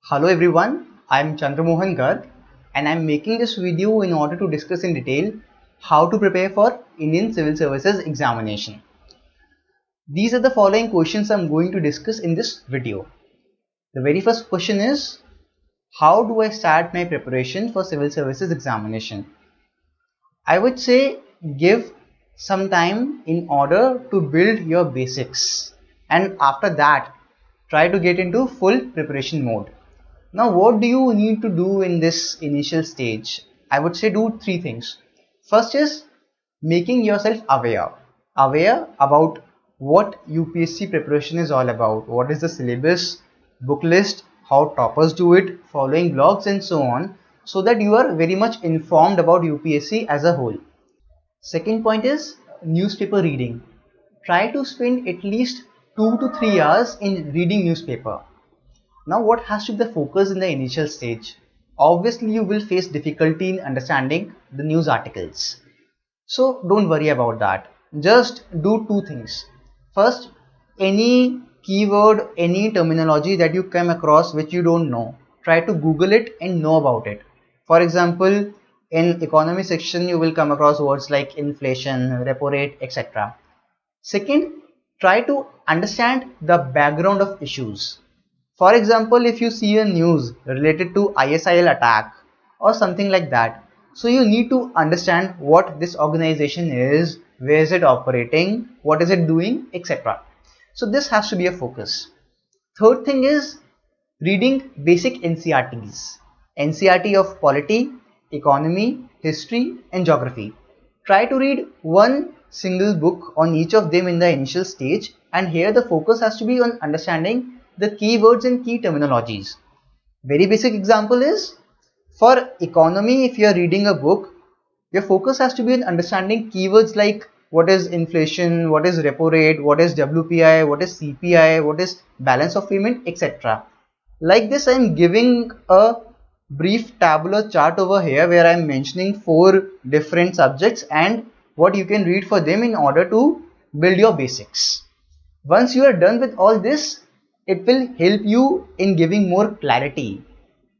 Hello everyone, I am Chandramohan Garg and I am making this video in order to discuss in detail how to prepare for Indian Civil Services examination. These are the following questions I am going to discuss in this video. The very first question is, how do I start my preparation for Civil Services examination? I would say give some time in order to build your basics, and after that try to get into full preparation mode. Now, what do you need to do in this initial stage? I would say do three things. First is making yourself aware about what UPSC preparation is all about. What is the syllabus, book list, how toppers do it, following blogs and so on, so that you are very much informed about UPSC as a whole. Second point is newspaper reading. Try to spend at least 2 to 3 hours in reading newspaper. Now, what has to be the focus in the initial stage? Obviously, you will face difficulty in understanding the news articles. So, don't worry about that. Just do two things. First, any keyword, any terminology that you come across which you don't know, try to Google it and know about it. For example, in economy section, you will come across words like inflation, repo rate, etc. Second, try to understand the background of issues. For example, if you see a news related to ISIL attack or something like that, so you need to understand what this organization is, where is it operating, what is it doing, etc. So this has to be a focus. Third thing is reading basic NCERTs. NCERT of polity, economy, history and geography. Try to read one single book on each of them in the initial stage, and here the focus has to be on understanding the keywords and key terminologies. Very basic example is, for economy, if you are reading a book, your focus has to be on understanding keywords like what is inflation, what is repo rate, what is WPI, what is CPI, what is balance of payment, etc. Like this, I am giving a brief tabular chart over here where I am mentioning 4 different subjects and what you can read for them in order to build your basics. Once you are done with all this, it will help you in giving more clarity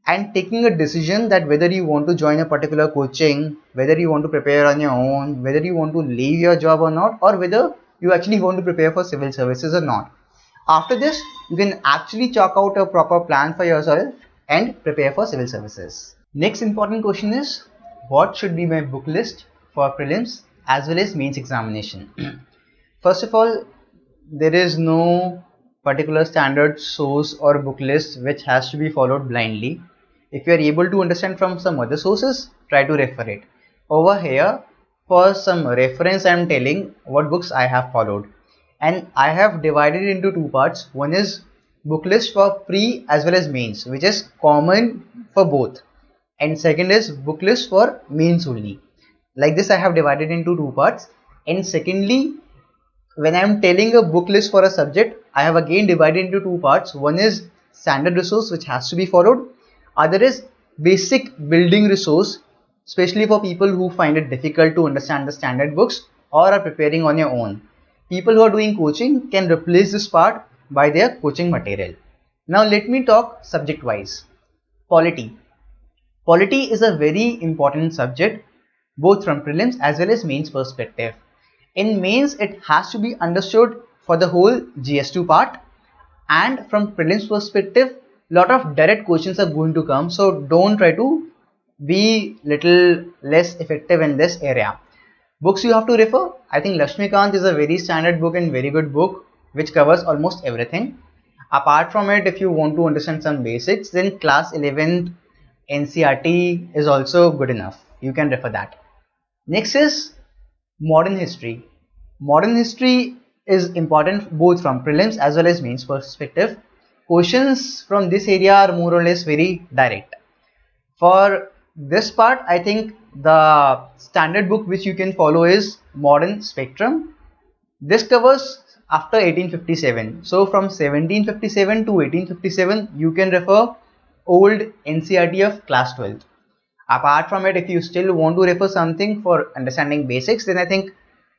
and taking a decision that whether you want to join a particular coaching, whether you want to prepare on your own, whether you want to leave your job or not, or whether you actually want to prepare for civil services or not. After this, you can actually chalk out a proper plan for yourself and prepare for civil services. Next important question is, what should be my book list for prelims as well as mains examination? First of all, there is no particular standard source or book list which has to be followed blindly. If you are able to understand from some other sources, try to refer it. Over here, for some reference, I am telling what books I have followed, and I have divided it into 2 parts. One is book list for pre as well as mains, which is common for both, and second is book list for mains only. Like this, I have divided into 2 parts. And secondly, when I am telling a book list for a subject, I have again divided into 2 parts. One is standard resource which has to be followed. Other is basic building resource, especially for people who find it difficult to understand the standard books or are preparing on your own. People who are doing coaching can replace this part by their coaching material. Now let me talk subject wise. Polity. Polity is a very important subject both from prelims as well as mains perspective. In mains, it has to be understood for the whole GS2 part, and from prelims perspective, lot of direct questions are going to come, so don't try to be little less effective in this area. Books you have to refer, I think Lakshmikant is a very standard book and very good book which covers almost everything. Apart from it, if you want to understand some basics, then class 11th NCERT is also good enough. You can refer that. Next is modern history. Modern history is important both from prelims as well as mains perspective. Questions from this area are more or less very direct. For this part, I think the standard book which you can follow is Modern Spectrum. This covers after 1857. So from 1757 to 1857, you can refer old NCERT of class 12th. Apart from it, if you still want to refer something for understanding basics, then I think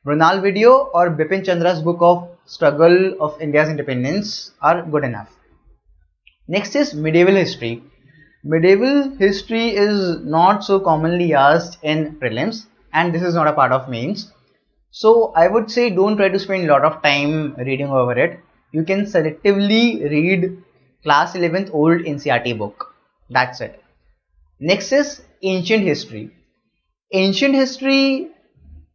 Runal video or Bipin Chandra's book of Struggle of India's Independence are good enough. Next is medieval history. Medieval history is not so commonly asked in prelims, and this is not a part of mains. So I would say don't try to spend a lot of time reading over it. You can selectively read class 11th old NCERT book. That's it. Next is ancient history. Ancient history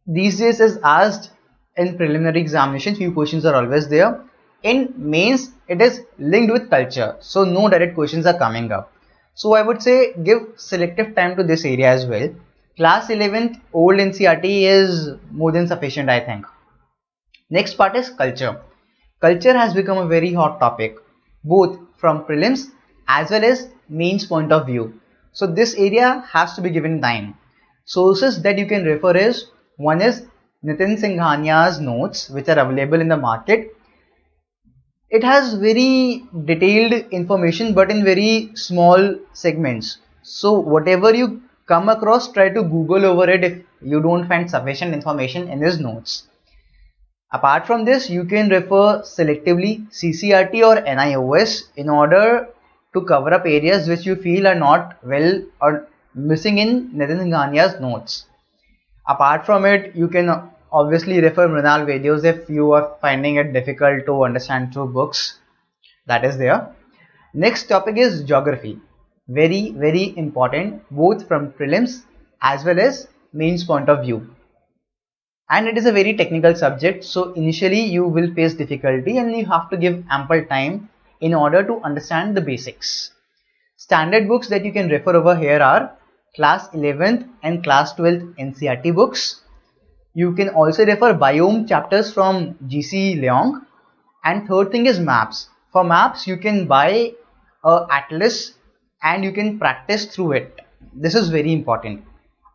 these days is asked in preliminary examination. Few questions are always there. In mains, it is linked with culture, so no direct questions are coming up. So I would say give selective time to this area as well. Class 11th old NCERT is more than sufficient, I think. Next part is culture. Culture has become a very hot topic, both from prelims as well as mains point of view. So this area has to be given time. Sources that you can refer is, one is Nitin Singhania's notes, which are available in the market. It has very detailed information but in very small segments. So whatever you come across, try to Google over it if you don't find sufficient information in his notes. Apart from this, you can refer selectively CCRT or NIOS in order to cover up areas which you feel are not well or missing in Nitin Singhania's notes. Apart from it, you can obviously refer Mrinal videos if you are finding it difficult to understand through books. That is there. Next topic is geography. Very important, both from prelims as well as mains point of view. And it is a very technical subject, so initially you will face difficulty and you have to give ample time in order to understand the basics. Standard books that you can refer over here are class 11th and class 12th NCERT books. You can also refer biome chapters from GC Leong. And third thing is maps. For maps, you can buy a atlas and you can practice through it. This is very important.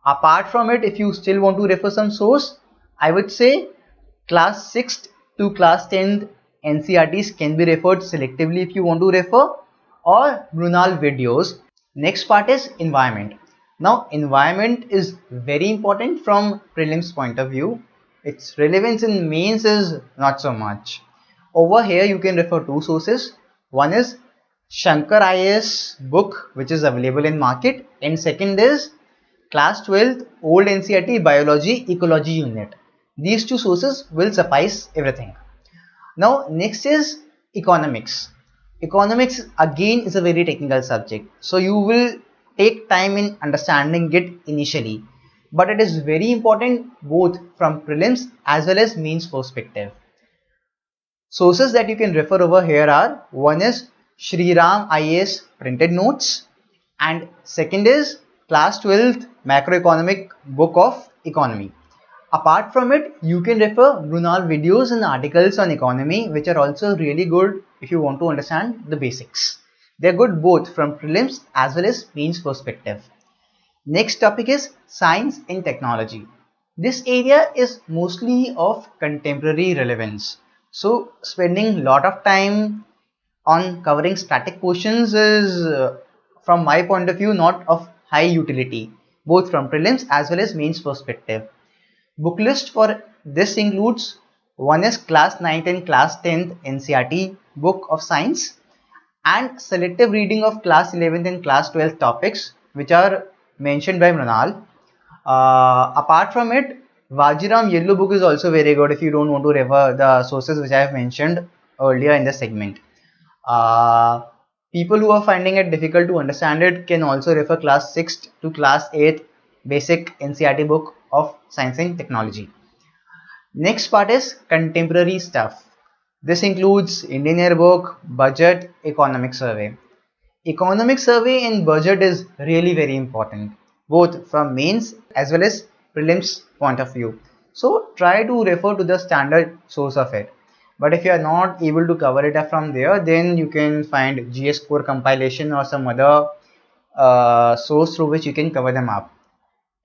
Apart from it, if you still want to refer some source, I would say class 6th to class 10th NCERTs can be referred selectively if you want to refer, or Mrinal videos. Next part is environment. Now environment is very important from prelims point of view. Its relevance in mains is not so much. Over here you can refer two sources. One is Shankar IAS book, which is available in market, and second is class 12th old NCERT biology ecology unit. These two sources will suffice everything. Now next is economics. Economics again is a very technical subject, so you will take time in understanding it initially, but it is very important both from prelims as well as mains perspective. Sources that you can refer over here are, one is Shri Ram IAS printed notes, and second is class 12th macroeconomic book of economy. Apart from it, you can refer Mrinal videos and articles on economy, which are also really good if you want to understand the basics. They are good both from prelims as well as mains perspective. Next topic is science and technology. This area is mostly of contemporary relevance. So spending lot of time on covering static portions is from my point of view not of high utility, both from prelims as well as mains perspective. Booklist for this includes, one is class 9th and class 10th NCERT book of science, and selective reading of class 11th and class 12th topics which are mentioned by Mrinal. Apart from it, Vajiram Yellow book is also very good if you don't want to refer the sources which I have mentioned earlier in the segment. People who are finding it difficult to understand it can also refer class 6th to class 8th basic NCERT book of science and technology. Next part is contemporary stuff. This includes Indian Yearbook, budget, economic survey. Economic survey and budget is really very important, both from mains as well as prelims point of view. So try to refer to the standard source of it. But if you are not able to cover it up from there, then you can find GS core compilation or some other source through which you can cover them up.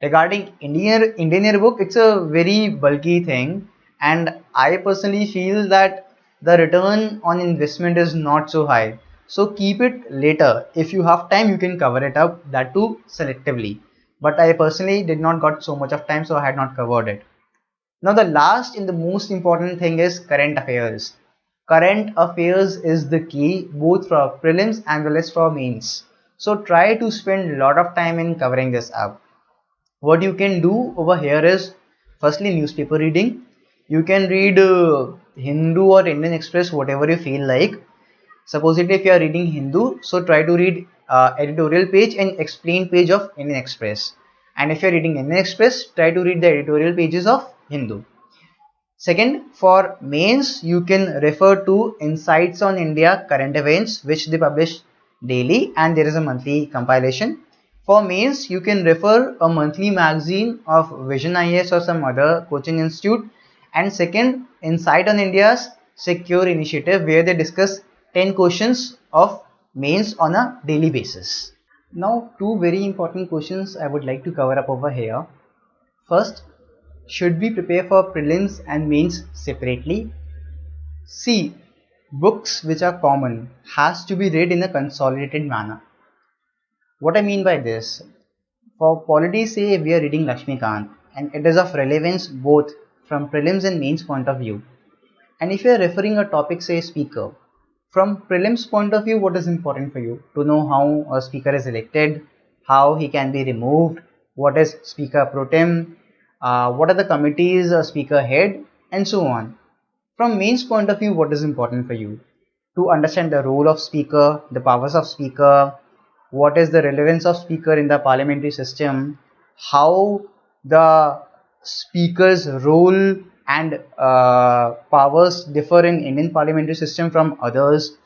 Regarding Indian Yearbook, it's a very bulky thing, and I personally feel that the return on investment is not so high. So keep it later. If you have time, you can cover it up, that too selectively. But I personally did not got so much of time, so I had not covered it. Now the last and the most important thing is current affairs. Current affairs is the key both for prelims and well as for mains. So try to spend a lot of time in covering this up. What you can do over here is firstly newspaper reading. You can read Hindu or Indian Express, whatever you feel like. Supposedly if you are reading Hindu, so try to read editorial page and explain page of Indian Express. And if you are reading Indian Express, try to read the editorial pages of Hindu. Second, for mains, you can refer to Insights on India current events, which they publish daily, and there is a monthly compilation. For mains, you can refer a monthly magazine of Vision IAS or some other coaching institute. And second, Insight on India's Secure Initiative, where they discuss 10 questions of mains on a daily basis. Now, two very important questions I would like to cover up over here. First, should we prepare for prelims and mains separately? See, books which are common has to be read in a consolidated manner. What I mean by this, for polity say we are reading Lakshmikant and it is of relevance both from prelims and mains point of view. And if you are referring a topic, say speaker, from prelims point of view, what is important for you? To know how a speaker is elected, how he can be removed, what is speaker pro tem, what are the committees a speaker head, and so on. From mains point of view, what is important for you? To understand the role of speaker, the powers of speaker, what is the relevance of speaker in the parliamentary system, how the speaker's role and powers differ in Indian parliamentary system from others.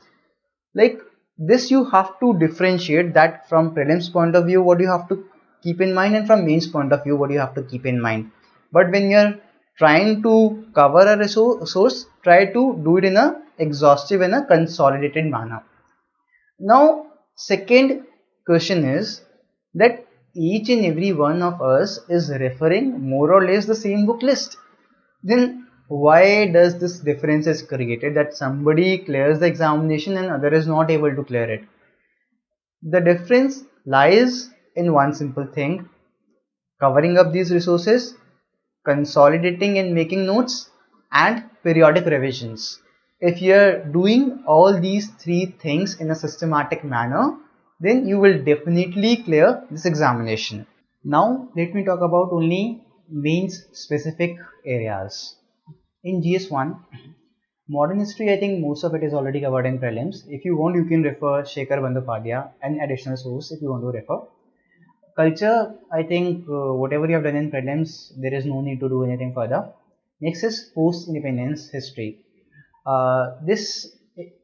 Like this, you have to differentiate that from prelims point of view, what you have to keep in mind, and from mains point of view, what you have to keep in mind. But when you're trying to cover a resource, try to do it in a exhaustive and a consolidated manner. Now, second question is that each and every one of us is referring more or less the same book list. Then why does this difference is created that somebody clears the examination and other is not able to clear it? The difference lies in one simple thing: covering up these resources, consolidating and making notes, and periodic revisions. If you are doing all these three things in a systematic manner, then you will definitely clear this examination. Now let me talk about only mains specific areas. In GS1, modern history, I think most of it is already covered in prelims. If you want, you can refer Shekhar Bandyopadhyay, an additional source if you want to refer. Culture, I think whatever you have done in prelims, there is no need to do anything further. Next is post-independence history. This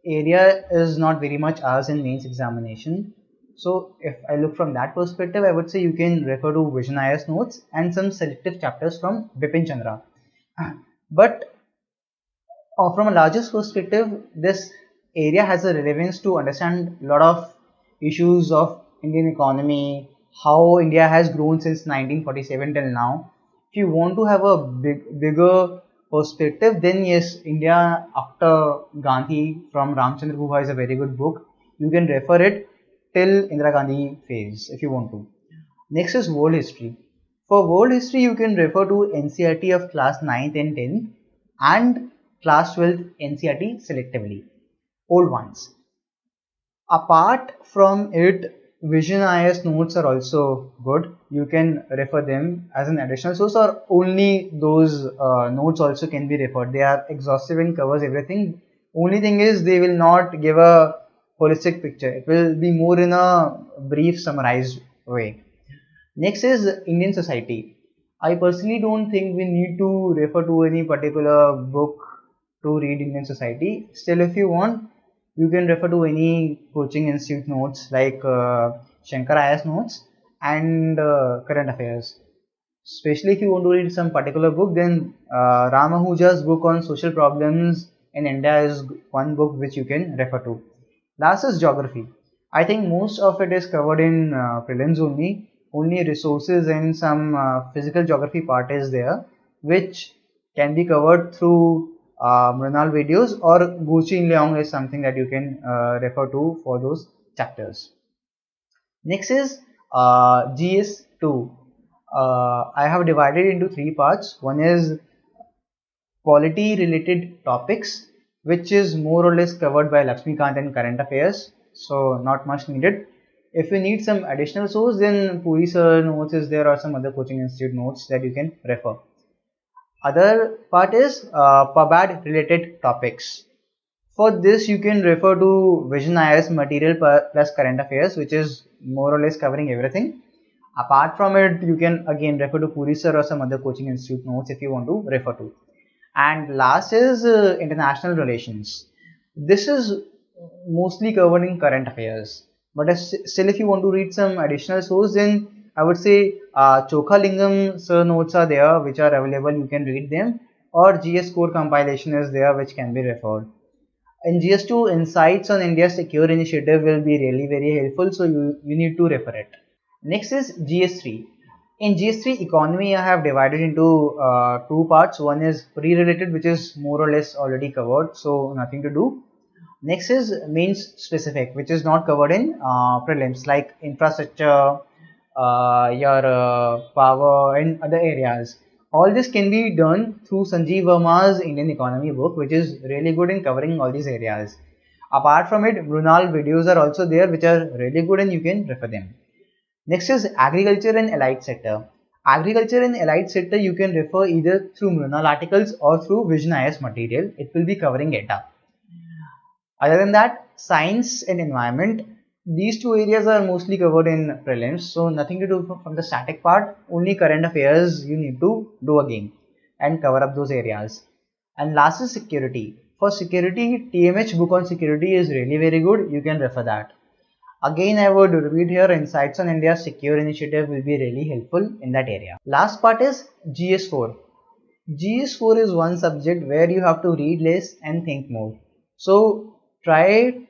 area is not very much asked in mains examination. So if I look from that perspective, I would say you can refer to Vision IAS notes and some selective chapters from Bipin Chandra. But from a larger perspective, this area has a relevance to understand a lot of issues of Indian economy, how India has grown since 1947 till now. If you want to have a bigger perspective, then yes, India after Gandhi from Ramchandra Guha is a very good book. You can refer it till Indira Gandhi phase if you want to. Next is world history. For world history, you can refer to NCERT of class 9th and 10th and class 12th NCERT selectively, old ones. Apart from it, Vision IAS notes are also good. You can refer them as an additional source, or only those notes also can be referred. They are exhaustive and covers everything. Only thing is they will not give a holistic picture. It will be more in a brief summarized way. Next is Indian society. I personally don't think we need to refer to any particular book to read Indian society. Still, if you want, you can refer to any coaching institute notes like Shankar IAS notes and current affairs. Especially if you want to read some particular book, then Ram Ahuja's book on social problems in India is one book which you can refer to. Last is geography. I think most of it is covered in prelims only. Only resources and some physical geography part is there, which can be covered through Mrinal videos, or Gucci Leong is something that you can refer to for those chapters. Next is GS2. I have divided into three parts. One is polity related topics, which is more or less covered by Lakshmikant and current affairs, so not much needed. If you need some additional source, then Puri sir notes is there, or some other coaching institute notes that you can refer. Other part is PubAd related topics. For this, you can refer to Vision IAS material plus current affairs, which is more or less covering everything. Apart from it, you can again refer to Puri sir or some other coaching institute notes if you want to refer to. And last is international relations. This is mostly covered in current affairs. But still, if you want to read some additional source, then I would say Chokha Lingam sir notes are there, which are available. You can read them, or GS core compilation is there, which can be referred. In GS2, insights on India's secure initiative will be really very helpful, so you need to refer it. Next is GS3. In GS3 economy, I have divided into two parts. One is pre-related, which is more or less already covered, so nothing to do. Next is mains specific, which is not covered in prelims, like infrastructure, your power and other areas. All this can be done through Sanjeev Verma's Indian Economy book, which is really good in covering all these areas. Apart from it, Brunal videos are also there, which are really good and you can refer them. Next is agriculture and allied sector. Agriculture and allied sector you can refer either through Brunal articles or through Vision IAS material. It will be covering data. Other than that, science and environment, these two areas are mostly covered in prelims, so nothing to do from the static part. Only current affairs you need to do again and cover up those areas. And last is security. For security, TMH book on security is really very good. You can refer that. Again, I would repeat here, insights on India's secure initiative will be really helpful in that area. Last part is GS4. GS4 is one subject where you have to read less and think more. So try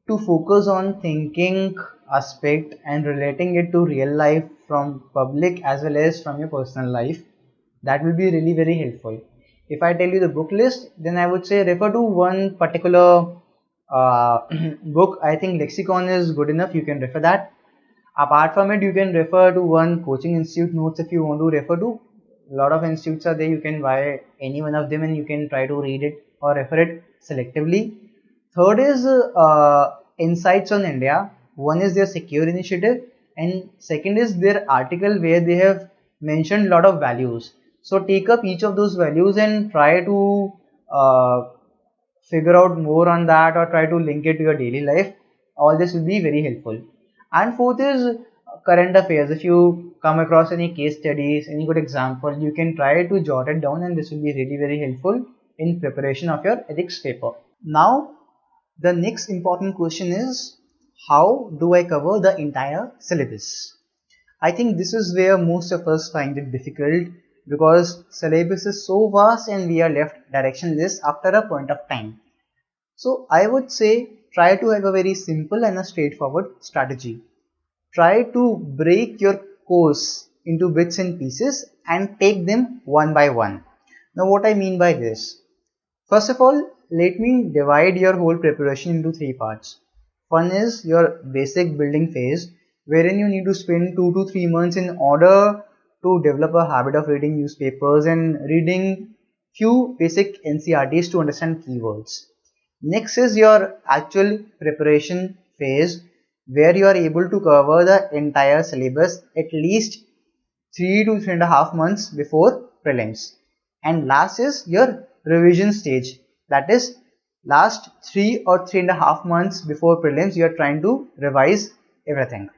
to focus on thinking aspect and relating it to real life from public as well as from your personal life. That will be really very helpful. If I tell you the book list, then I would say refer to one particular book. I think lexicon is good enough. You can refer that. Apart from it, you can refer to one coaching institute notes if you want to refer to. A lot of institutes are there. You can buy any one of them and you can try to read it or refer it selectively. Third is insights on India. One is their secure initiative and second is their article where they have mentioned a lot of values. So take up each of those values and try to figure out more on that or try to link it to your daily life. All this will be very helpful. And fourth is current affairs. If you come across any case studies, any good example, you can try to jot it down and this will be really very helpful in preparation of your ethics paper. Now the next important question is, how do I cover the entire syllabus? I think this is where most of us find it difficult because syllabus is so vast and we are left directionless after a point of time. So I would say try to have a very simple and a straightforward strategy. Try to break your course into bits and pieces and take them one by one. Now what I mean by this? First of all, let me divide your whole preparation into three parts. One is your basic building phase, wherein you need to spend 2 to 3 months in order to develop a habit of reading newspapers and reading few basic NCERTs to understand keywords. Next is your actual preparation phase, where you are able to cover the entire syllabus at least 3 to 3.5 months before prelims. And last is your revision stage. That is, last 3 or 3.5 months before prelims, you are trying to revise everything.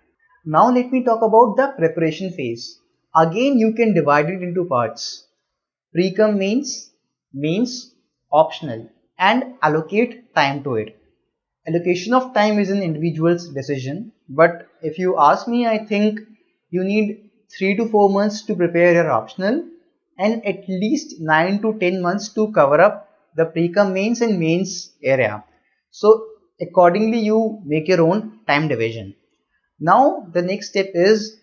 Now let me talk about the preparation phase. Again, you can divide it into parts. Pre-com mains, mains, optional, and allocate time to it. Allocation of time is an individual's decision, but if you ask me, I think you need 3 to 4 months to prepare your optional and at least 9 to 10 months to cover up the pre-com mains and mains area. So accordingly you make your own time division. Now the next step is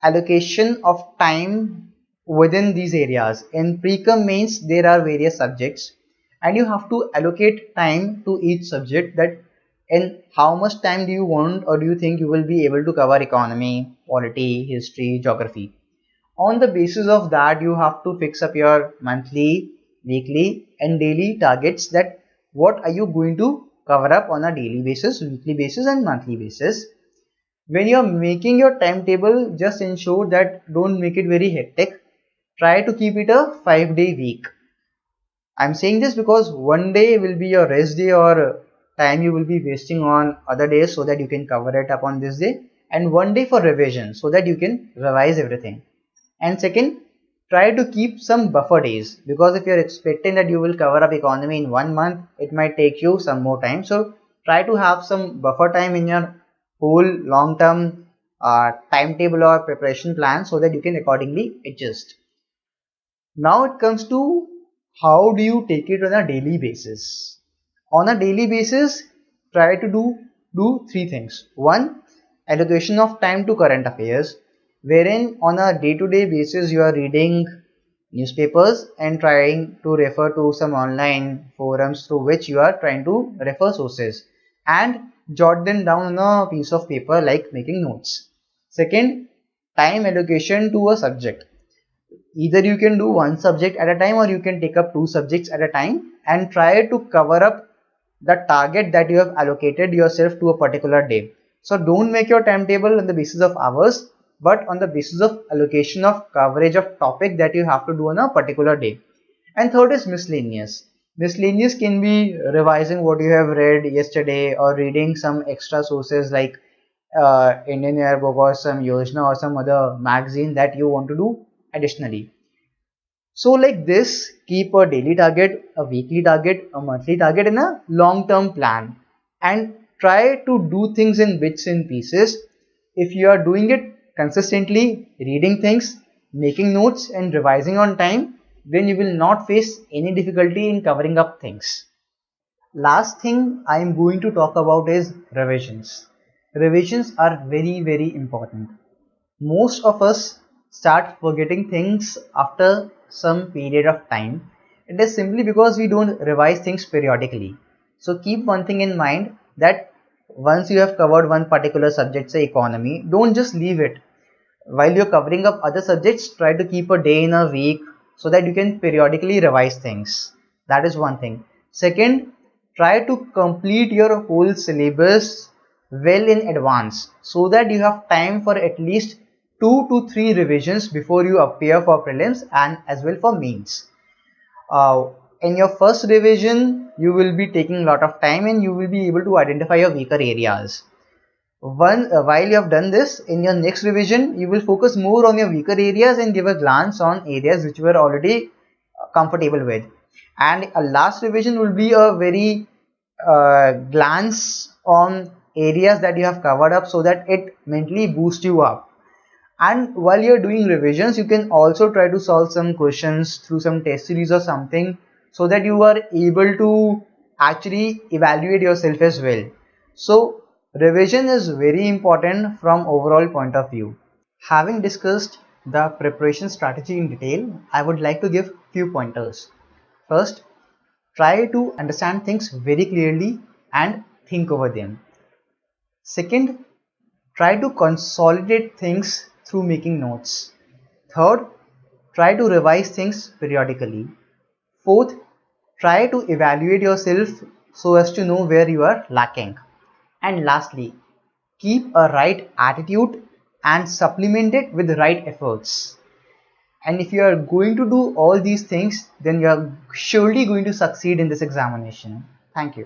allocation of time within these areas. In pre-com mains there are various subjects and you have to allocate time to each subject, that in how much time do you want or do you think you will be able to cover economy, polity, history, geography. On the basis of that, you have to fix up your monthly, weekly and daily targets, that what are you going to cover up on a daily basis, weekly basis and monthly basis. When you're making your timetable, just ensure that don't make it very hectic. Try to keep it a 5-day week. I'm saying this because one day will be your rest day or time you will be wasting on other days, so that you can cover it up on this day, and one day for revision so that you can revise everything. And second, try to keep some buffer days, because if you're expecting that you will cover up economy in 1 month, it might take you some more time. So try to have some buffer time in your whole long term timetable or preparation plan, so that you can accordingly adjust. Now it comes to how do you take it on a daily basis. On a daily basis, try to do three things. One, allocation of time to current affairs, wherein on a day-to-day basis you are reading newspapers and trying to refer to some online forums through which you are trying to refer sources, and jot them down on a piece of paper, like making notes. Second, time allocation to a subject. Either you can do one subject at a time, or you can take up two subjects at a time and try to cover up the target that you have allocated yourself to a particular day. So don't make your timetable on the basis of hours, but on the basis of allocation of coverage of topic that you have to do on a particular day. And third is miscellaneous. Miscellaneous can be revising what you have read yesterday, or reading some extra sources like Indian Yearbook or some Yojana or some other magazine that you want to do additionally. So like this, keep a daily target, a weekly target, a monthly target, and a long-term plan, and try to do things in bits and pieces. If you are doing it consistently, reading things, making notes and revising on time, then you will not face any difficulty in covering up things. Last thing I am going to talk about is revisions. Revisions are very important. Most of us start forgetting things after some period of time. It is simply because we don't revise things periodically. So keep one thing in mind, that once you have covered one particular subject, say economy, don't just leave it. While you're covering up other subjects, try to keep a day in a week so that you can periodically revise things. That is one thing. Second, try to complete your whole syllabus well in advance, so that you have time for at least 2 to 3 revisions before you appear for prelims and as well for mains. In your first revision, you will be taking a lot of time and you will be able to identify your weaker areas. While you have done this, in your next revision, you will focus more on your weaker areas and give a glance on areas which you were already comfortable with. And a last revision will be a very glance on areas that you have covered up, so that it mentally boosts you up. And while you're doing revisions, you can also try to solve some questions through some test series or something, so that you are able to actually evaluate yourself as well. So revision is very important from overall point of view. Having discussed the preparation strategy in detail, I would like to give few pointers. First, try to understand things very clearly and think over them. Second, try to consolidate things through making notes. Third, try to revise things periodically. Fourth, try to evaluate yourself so as to know where you are lacking. And lastly, keep a right attitude and supplement it with the right efforts. And if you are going to do all these things, then you are surely going to succeed in this examination. Thank you.